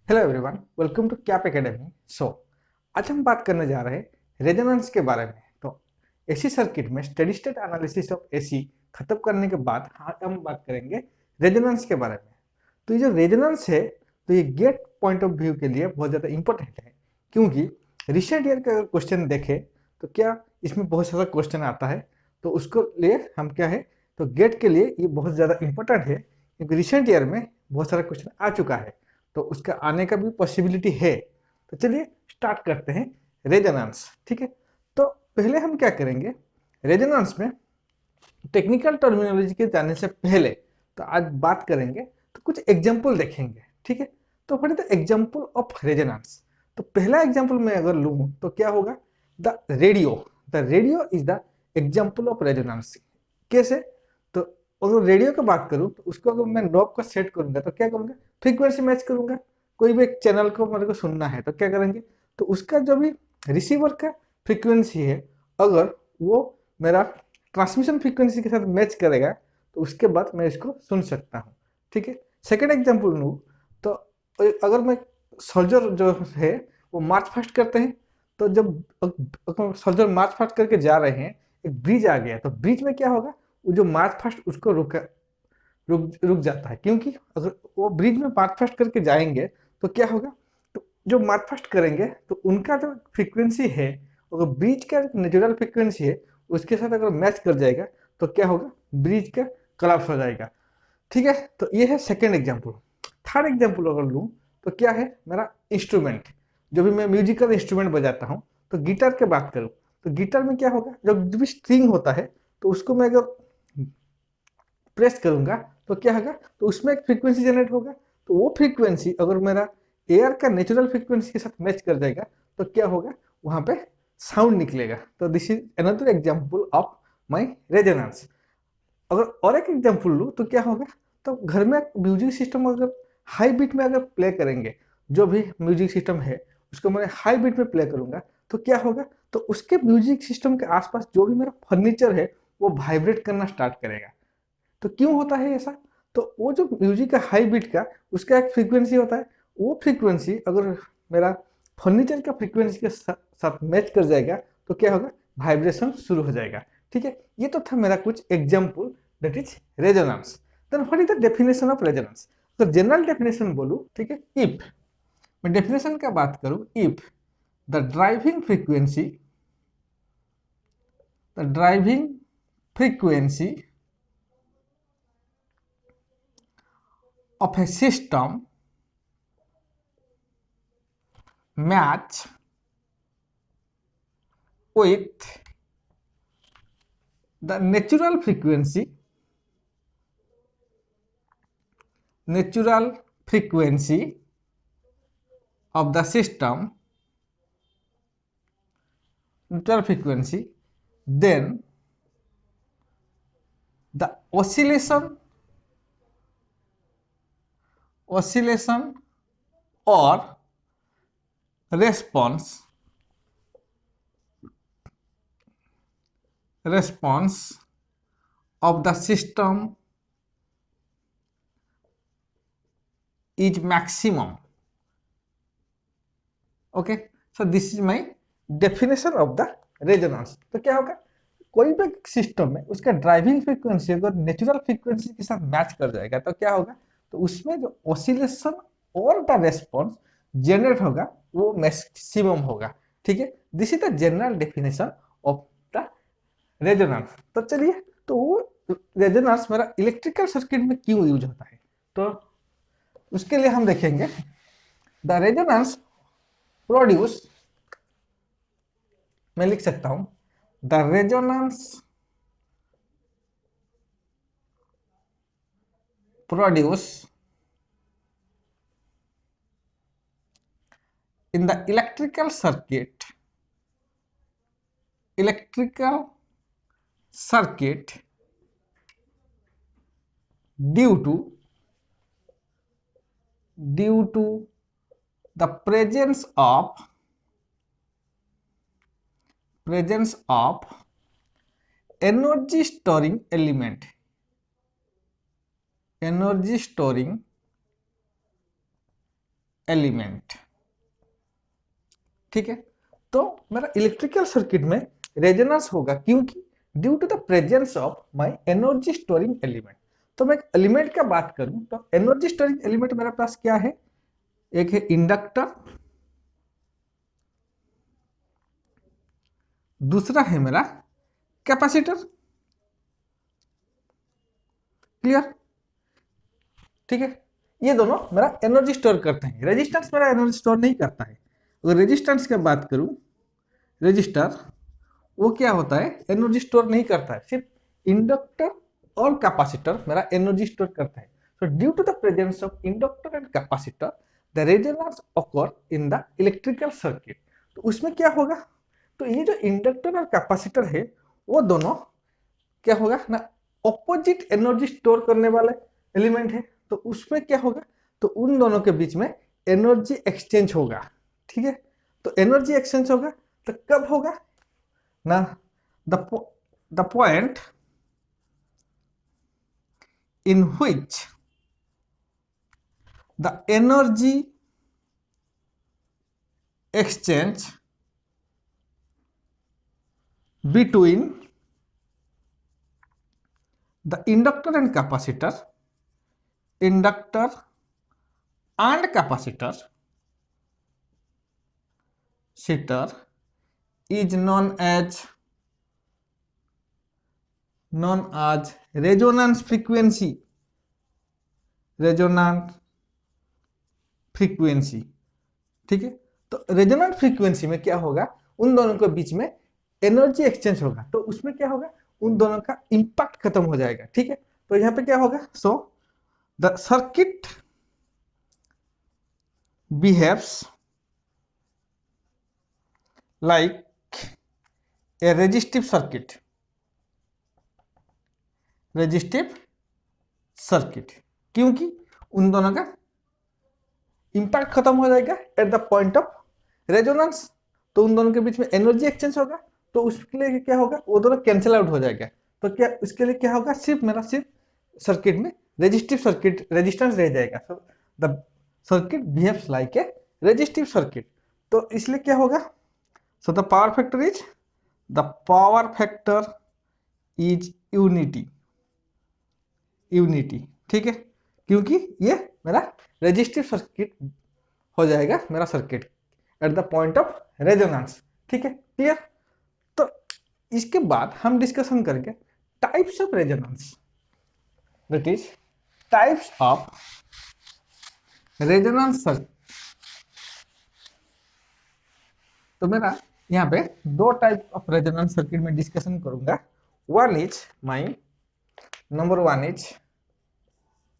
Hello everyone, welcome to Cap Academy. आज हम बात करने जा रहे हैं रेजोनेंस के बारे में। तो एसी सर्किट में steady state analysis of AC खत्म करने के बाद हम बात करेंगे रेजोनेंस के बारे में। तो ये जो रेजोनेंस है, तो ये गेट पॉइंट ऑफ व्यू के लिए बहुत ज़्यादा इंपॉर्टेंट है, क्योंकि रिसेंट ईयर का अगर क्वेश्चन देखें तो क्या इसमें बहुत सारा क्वेश्चन आता है। तो उसको लिए हम क्या है, तो गेट के लिए ये बहुत ज़्यादा इंपॉर्टेंट है, क्योंकि रिसेंट ईयर में बहुत सारा क्वेश्चन आ चुका है, तो उसका आने का भी पॉसिबिलिटी है। तो चलिए स्टार्ट करते हैं रेजोनेंस। ठीक है, तो पहले हम क्या करेंगे, रेजोनेंस में टेक्निकल टर्मिनोलॉजी के जाने से पहले तो आज बात करेंगे, तो कुछ एग्जांपल देखेंगे। ठीक है, तो what is the example of resonance. तो पहला एग्जांपल मैं अगर लूँ तो क्या होगा, the radio. The radio is the example of resonance. कैसे, तो अगर रेडियो की बात करूँ तो उसको अगर मैं नॉब का सेट करूंगा तो क्या करूंगा, फ्रीक्वेंसी मैच करूंगा। कोई भी एक चैनल को मेरे को सुनना है तो क्या करेंगे, तो उसका जो भी रिसीवर का फ्रीक्वेंसी है, अगर वो मेरा ट्रांसमिशन फ्रीक्वेंसी के साथ मैच करेगा तो उसके बाद मैं इसको सुन सकता हूँ। ठीक है, सेकेंड एग्जाम्पल लूँ तो अगर मैं सोल्जर जो है वो मार्च फास्ट करते हैं, तो जब सोल्जर मार्च फास्ट करके जा रहे हैं, एक ब्रिज आ गया, तो ब्रिज में क्या होगा, वो जो मार्च फास्ट उसको रुक जाता है, क्योंकि अगर वो ब्रिज में मार्च फास्ट करके जाएंगे तो क्या होगा, तो जो मार्च फास्ट करेंगे तो उनका जो फ्रीक्वेंसी है, अगर ब्रिज का नेचुरल फ्रीक्वेंसी है उसके साथ अगर मैच कर जाएगा तो क्या होगा, ब्रिज का कोलैप्स हो जाएगा। ठीक है, तो ये है सेकेंड एग्जाम्पल। थर्ड एग्जाम्पल अगर लूँ तो क्या है, मेरा इंस्ट्रूमेंट, जो भी मैं म्यूजिकल इंस्ट्रूमेंट बजाता हूँ, तो गिटार की बात करूँ तो गिटार में क्या होगा, जब भी स्ट्रिंग होता है तो उसको मैं अगर प्रेस करूंगा तो क्या होगा, तो उसमें एक फ्रीक्वेंसी जनरेट होगा। तो वो फ्रीक्वेंसी अगर मेरा एयर का नेचुरल फ्रीक्वेंसी के साथ मैच कर जाएगा तो क्या होगा, वहां पे साउंड निकलेगा। तो this is another example of my resonance. अगर और एक एग्जांपल लूँ तो क्या होगा, तो घर में म्यूजिक सिस्टम अगर हाई बीट में अगर प्ले करेंगे, जो भी म्यूजिक सिस्टम है उसको मैं हाई बीट में प्ले करूंगा तो क्या होगा, तो उसके म्यूजिक सिस्टम के आसपास जो भी मेरा फर्नीचर है वो वाइब्रेट करना स्टार्ट करेगा। तो क्यों होता है ऐसा, तो वो जो म्यूजिक का हाई बीट का उसका एक फ्रीक्वेंसी होता है, वो फ्रीक्वेंसी अगर मेरा फर्नीचर का फ्रीक्वेंसी के साथ मैच कर जाएगा तो क्या होगा, वाइब्रेशन शुरू हो जाएगा। ठीक है, ये तो था मेरा कुछ example, that is resonance. Then what is the definition of resonance. तो जनरल डेफिनेशन बोलूं, ठीक है, इफ मैं डेफिनेशन का बात करूं, if the driving frequency, the driving frequency of a system match with the natural frequency of the system, natural frequency, then the oscillation or response of the system is maximum. Okay, so this is my definition of the resonance. तो क्या होगा, कोई भी system में उसका driving frequency अगर natural frequency के साथ मैच कर जाएगा तो क्या होगा, तो उसमें जो ऑसिलेशन और द रेस्पॉन्स जनरेट होगा वो मैक्सिमम होगा। ठीक है, this is the general definition of the resonance. तो चलिए, तो वो रेजोनेंस मेरा इलेक्ट्रिकल सर्किट में क्यों यूज होता है, तो उसके लिए हम देखेंगे, द रेजोनेंस प्रोड्यूस, मैं लिख सकता हूं, the resonance produce in the electrical circuit due to the presence of energy storing element. ठीक है, तो मेरा इलेक्ट्रिकल सर्किट में रेजोनेंस होगा क्योंकि due to the presence of my energy storing element. तो मैं एलिमेंट का बात करूं तो एनर्जी स्टोरिंग एलिमेंट मेरे पास क्या है, एक है इंडक्टर, दूसरा है मेरा कैपेसिटर। क्लियर? ठीक है, ये दोनों मेरा एनर्जी स्टोर करते हैं। रेजिस्टेंस मेरा एनर्जी स्टोर नहीं करता है। अगर रेजिस्टेंस की बात करूं, रजिस्टर वो क्या होता है, एनर्जी स्टोर नहीं करता है। सिर्फ इंडक्टर और कैपेसिटर मेरा एनर्जी स्टोर करता है। So due to the presence of inductor and capacitor the resonance occur in the electrical circuit. तो उसमें क्या होगा, तो ये जो इंडक्टर और कैपेसिटर है वो दोनों क्या होगा ना, ऑपोजिट एनर्जी स्टोर करने वाले एलिमेंट है। तो उसमें क्या होगा, तो उन दोनों के बीच में एनर्जी एक्सचेंज होगा। ठीक है, तो एनर्जी एक्सचेंज होगा तो कब होगा ना, the point in which the energy exchange between the inductor and capacitor is known as resonance frequency। ठीक है, तो रेजोनेंट फ्रीक्वेंसी में क्या होगा, उन दोनों के बीच में एनर्जी एक्सचेंज होगा। तो उसमें क्या होगा, उन दोनों का इंपैक्ट खत्म हो जाएगा। ठीक है, तो यहाँ पे क्या होगा, so the circuit behaves like a resistive circuit, क्योंकि उन दोनों का इंपैक्ट खत्म हो जाएगा at the point of resonance. तो उन दोनों के बीच में एनर्जी एक्सचेंज होगा, तो उसके लिए क्या होगा, वो दोनों कैंसिल आउट हो जाएगा। तो क्या इसके लिए क्या होगा, सिर्फ सर्किट में रेजिस्टेंस रह जाएगा। So the circuit behaves like a resistive circuit. तो इसलिए क्या होगा, so the power factor is unity. ठीक है, क्योंकि ये मेरा रेजिस्टिव सर्किट हो जाएगा, मेरा circuit at the point of resonance. ठीक है, क्लियर? तो इसके बाद हम डिस्कशन करेंगे types of resonance, that is types of resonance circuit. तो मेरा यहाँ पे दो टाइप ऑफ रेजोनेंस सर्किट में डिस्कशन करूंगा। Number one is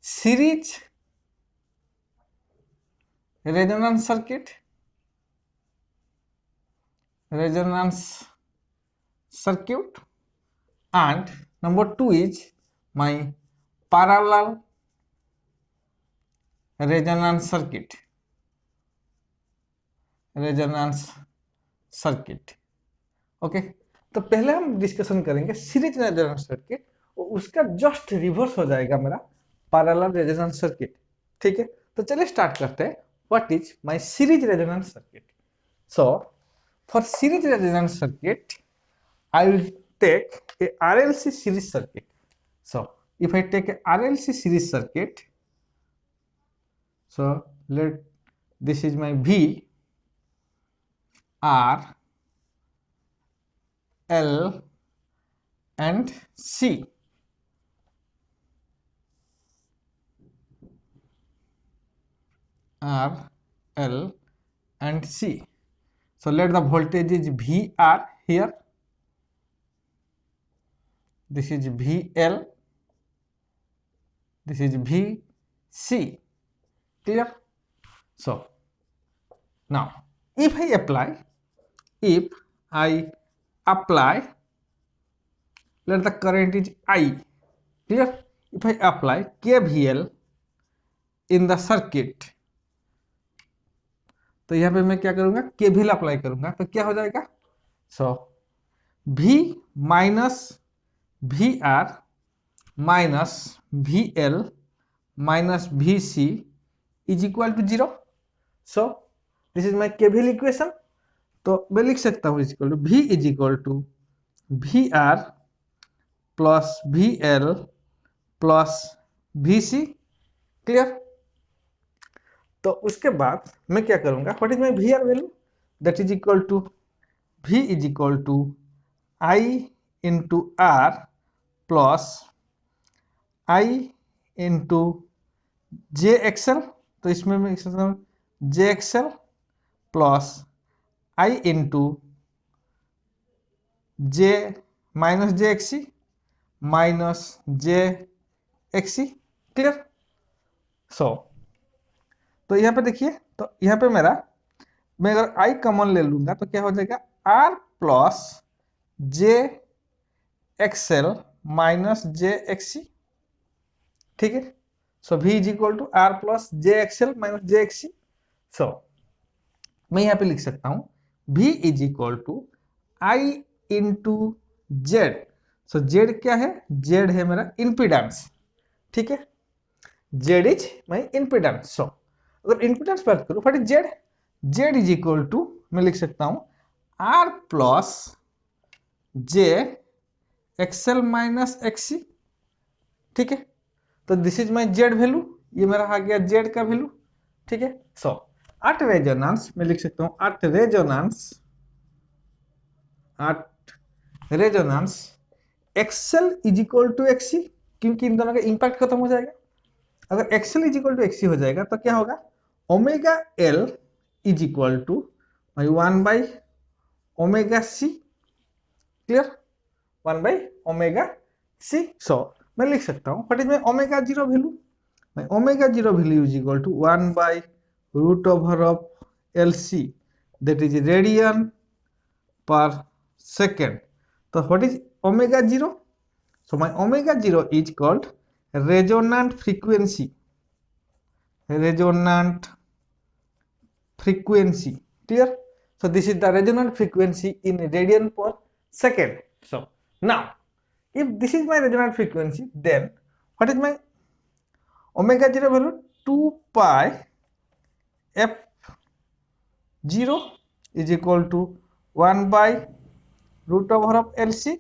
series resonance circuit, and number two is my parallel resonance circuit। Okay, तो पहले हम डिस्कशन करेंगे सीरीज रेजोनेंस सर्किट, और उसका जस्ट रिवर्स हो जाएगा मेरा पैरेलल रेजोनेंस सर्किट। ठीक है, तो चलिए स्टार्ट करते हैं। What is my series resonance circuit? So for series resonance circuit I will take a RLC series circuit. So if I take a RLC series circuit, so this is my V, R, L and C. R, L and C. So let the voltage is VR here. This is VL, this is VC. Clear? So now if I apply, let the current is I. Clear? If I apply KVL in the circuit, तो यहाँ पे मैं क्या करूंगा, KVL apply करूंगा, तो क्या हो जाएगा, so V minus VR minus VL minus VC is equal to 0। So this is my KVL equation. तो मैं लिख सकता हूँ equal to V is equal to VR plus VL plus VC। Clear? तो उसके बाद मैं क्या करूंगा, what is my VR value, that is equal to V is equal to I into R plus I into JXL। तो इसमें मैं लिख सकता हूँ JXL plus I into J minus JXC minus JXC। Clear? So तो यहाँ पे देखिए, तो यहाँ पे मेरा, मैं अगर I कॉमन ले लूंगा तो क्या हो जाएगा, R plus JXL minus JXC। ठीक है? So V is equal to R plus JXL minus JXC। So मैं यहाँ पे लिख सकता हूँ V is equal to I into Z. So Z क्या है, जेड है मेरा इम्पीडेंस। ठीक है? Z is my impedance. So अगर इम्पीडेंस बात करूँ, what is Z, Z is equal to, मैं लिख सकता हूँ R plus J XL minus XC. ठीक है? तो this is my Z value, ये मेरा आ गया जेड का वैल्यू। ठीक है? सो एट रेजोनेंस मैं लिख सकता हूँ at resonance XL is equal to XC, क्योंकि इन दोनों का इंपैक्ट खत्म हो जाएगा। अगर XL is equal to XC हो जाएगा तो क्या होगा, omega L is equal to my 1 by omega C. Clear? 1 by omega C. So मैं लिख सकता हूँ what is my omega zero value, my omega zero value is equal to 1 by root over of L C, that is radian पर second. तो what is omega zero, so my omega 0 is called resonant frequency, resonant frequency। Clear? So this is the resonant frequency in radian per second। So now if this is my resonant frequency, then what is my omega 0 value, 2 pi f 0 is equal to 1 by root over of LC।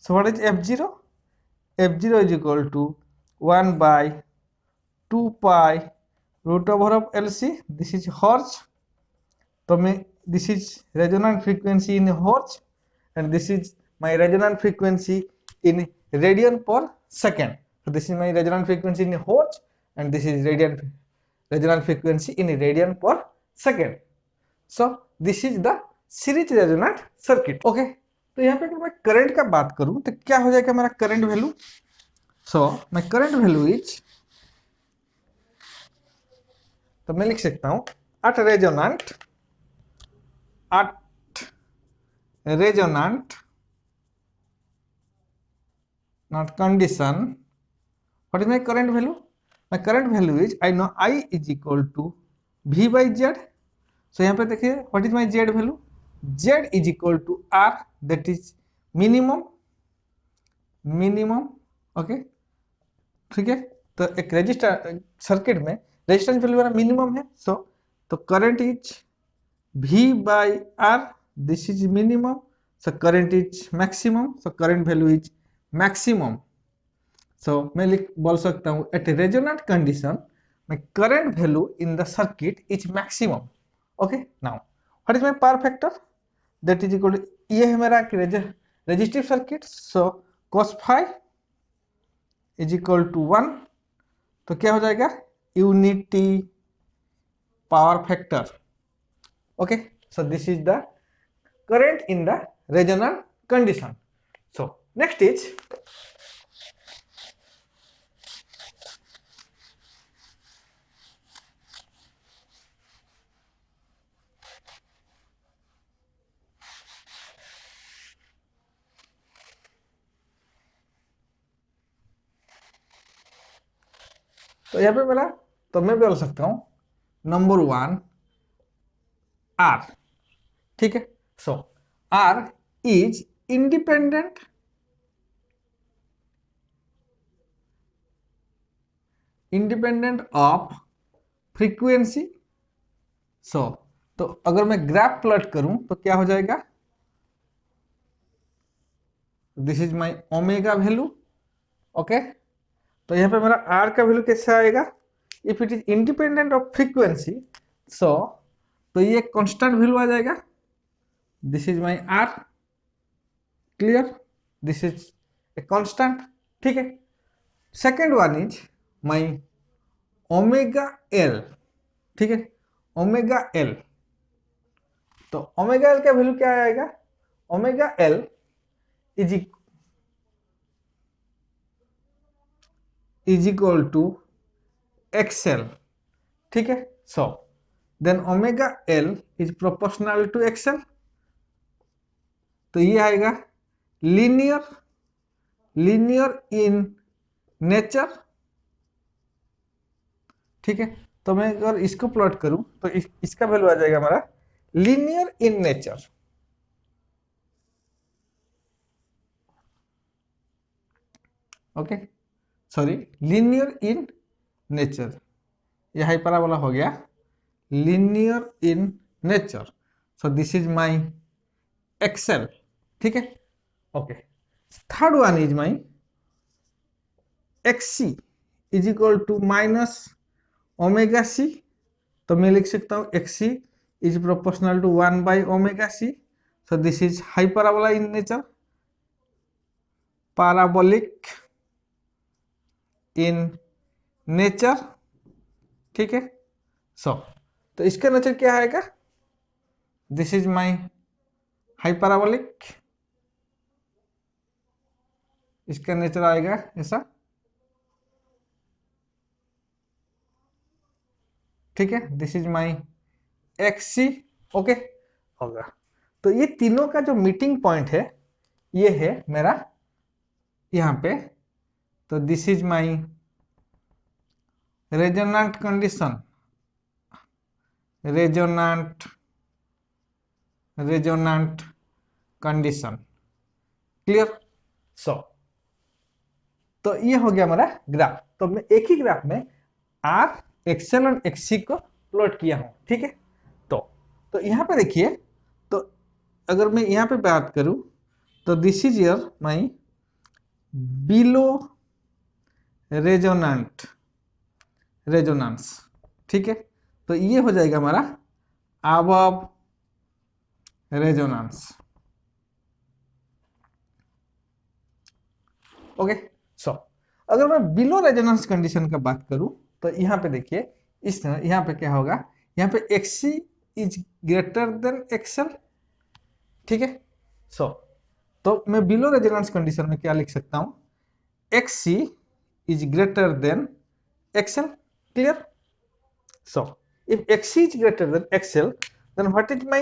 so what is f0, f0 is equal to 1 by 2 pi root over of LC, this is hertz। तो मैं, this is resonant frequency in hertz and this is my resonant frequency in radian per second। so this is my resonant frequency in hertz and this is resonant frequency in radian per second। so this is the series resonant circuit. Okay, तो यहाँ पे अगर मैं current का बात करूं तो क्या हो जाएगा मेरा current value. So my current value is, तो मैं लिख सकता हूं at resonant not condition, what is my current value, my current value is, I know I is equal to V by Z। so यहाँ पे देखिए what is my Z value, Z is equal to R, that is minimum। Okay, ठीक है? तो एक register circuit में resistance value मेरा minimum है। सो तो current is V by R, this is minimum. So current is maximum, so current value is maximum. So मैं बोल सकता हूँ at resonant condition my current value in the circuit is maximum. Okay, now what is my power factor, that is equal to, ये है मेरा resistive circuit. So cos five is equal to 1। तो क्या हो जाएगा, unity power factor. Okay, so this is the current in the resonant condition। so next is, तो यहाँ पे मेरा, तो मैं बोल सकता हूँ नंबर 1 R। ठीक है? सो R is independent of frequency सो तो अगर मैं ग्राफ प्लॉट करूं तो क्या हो जाएगा, this is my omega value. Okay, तो यहाँ पे मेरा आर का वैल्यू कैसे आएगा, if it is independent of frequency, so तो ये कांस्टेंट वैल्यू आ जाएगा, this is my R. Clear, this is a constant. ठीक है, second one is my omega L. ठीक है, ओमेगा एल, तो ओमेगा एल का वैल्यू क्या आएगा, omega L is equal to XL. ठीक है, so than omega L is proportional to XL, तो ये आएगा लीनियर, लीनियर इन नेचर। ठीक है, तो मैं अगर इसको प्लॉट करूं तो इसका वैल्यू आ जाएगा हमारा linear in nature. Okay, sorry, linear in nature, ये हाइपरबोला हो गया, linear in nature. So this is my XL. ठीक है, okay, third one is my XC is equal to minus omega C, तो मैं लिख सकता हूँ XC is proportional to 1 by omega C. So this is hyperbola in nature, parabolic in nature. ठीक है, so तो इसका नेचर क्या आएगा, दिस इज माई हाइपरबोलिक, इसका नेचर आएगा ऐसा। ठीक है, this is my XC. Okay होगा, तो ये तीनों का जो मीटिंग पॉइंट है ये है मेरा यहाँ पे, तो this is my resonant condition, resonant resonant condition. Clear, so तो ये हो गया हमारा ग्राफ। तो मैं एक ही ग्राफ में आर, एक्सएल और एक्सी को प्लॉट किया हूं। ठीक है, तो यहाँ पे देखिए, तो अगर मैं यहाँ पे बात करूं तो this is your my below resonant resonance. ठीक है, तो ये हो जाएगा हमारा अबव रेजोनेंस। ओके, सो अगर मैं बिलो रेजोनेंस कंडीशन का बात करूं तो यहाँ पे देखिए, इस तरह यहाँ पे क्या होगा, यहाँ पे XC is greater than XL. ठीक है, सो तो मैं बिलो रेजोनेंस कंडीशन में क्या लिख सकता हूं, XC is greater than XL. Clear, so if xc is greater than xl, then what is my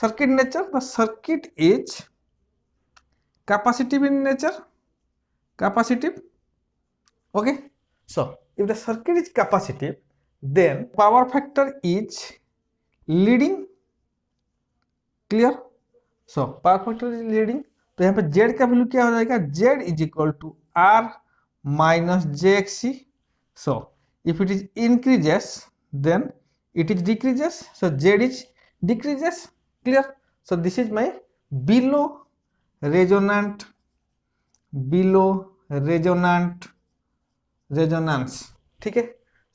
circuit nature, the circuit is capacitive in nature, capacitive. Okay, so if the circuit is capacitive, then power factor is leading. Clear, so power factor is leading, तो यहाँ पे z का value क्या हो जाएगा, z is equal to r minus jxc। so if it is increases then it is decreases, so z is decreases। clear, so this is my below resonant resonance। ठीक है,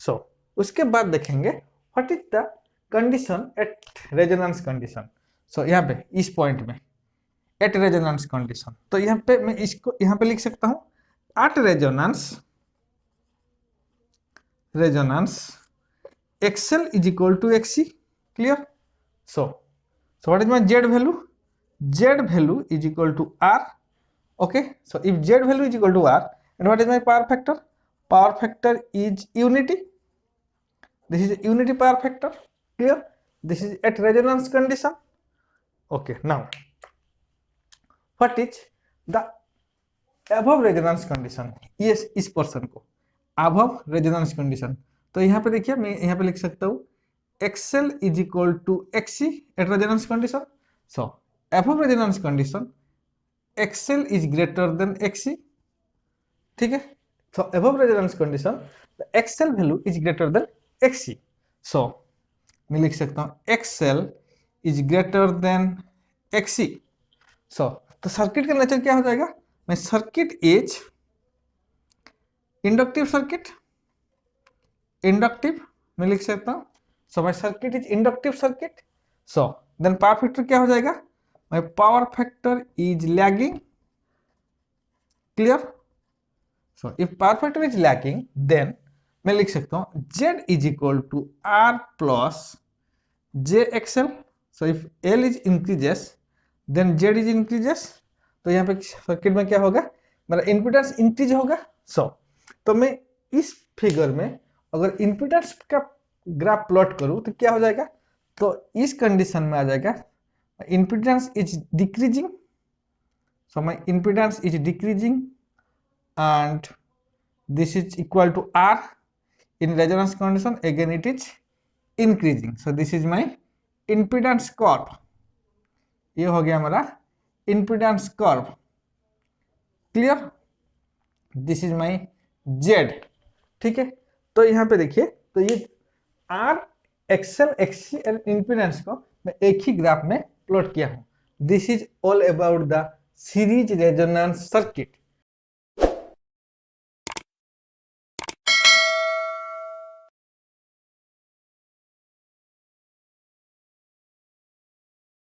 so उसके बाद देखेंगे what is the condition at resonance condition. So यहाँ पे इस point में eight resonance condition, तो यहाँ पे मैं इसको यहाँ पे लिख सकता हूँ at resonance XL is equal to XC। clear, so what is my Z value, Z value is equal to R। okay, so if Z value is equal to R, and what is my power factor, power factor is unity, this is unity power factor। clear, this is at resonance condition। okay, now what is the above resonance condition, yes इस person को above resonance condition, तो यहाँ पे देखिए मैं यहाँ पे लिख सकता हूँ XL is equal to XC at resonance condition। so above resonance condition XL is greater than XC। ठीक है, so above resonance condition the XL value is greater than XC। so मैं लिख सकता हूं XL is greater than XC। So तो circuit का nature क्या हो जाएगा, मैं circuit is inductive circuit, inductive मैं लिख सकता हूं। So my circuit is inductive circuit. So then power factor क्या हो जाएगा, my power factor is lagging. Clear. So if power factor is lagging then मैं लिख सकता हूं Z is equal to R plus JXL। So if L is increases then Z is increases. तो यहाँ पे सर्किट में क्या होगा, मेरा इंपिडेंस इंक्रीज होगा। सो तो मैं इस फिगर में अगर इंपिडेंस का ग्राफ प्लॉट करूं तो क्या हो जाएगा, तो इस कंडीशन में आ जाएगा impedance is decreasing. So my impedance is decreasing and this is equal to R. In resonance condition again it is increasing. So this is my impedance curve. ये हो गया हमारा impedance curve. Clear? This is my Z. ठीक है, तो यहाँ पे देखिए, तो ये R, XL, XC और impedance को मैं एक ही ग्राफ में प्लॉट किया हूँ। This is all about the series resonance circuit.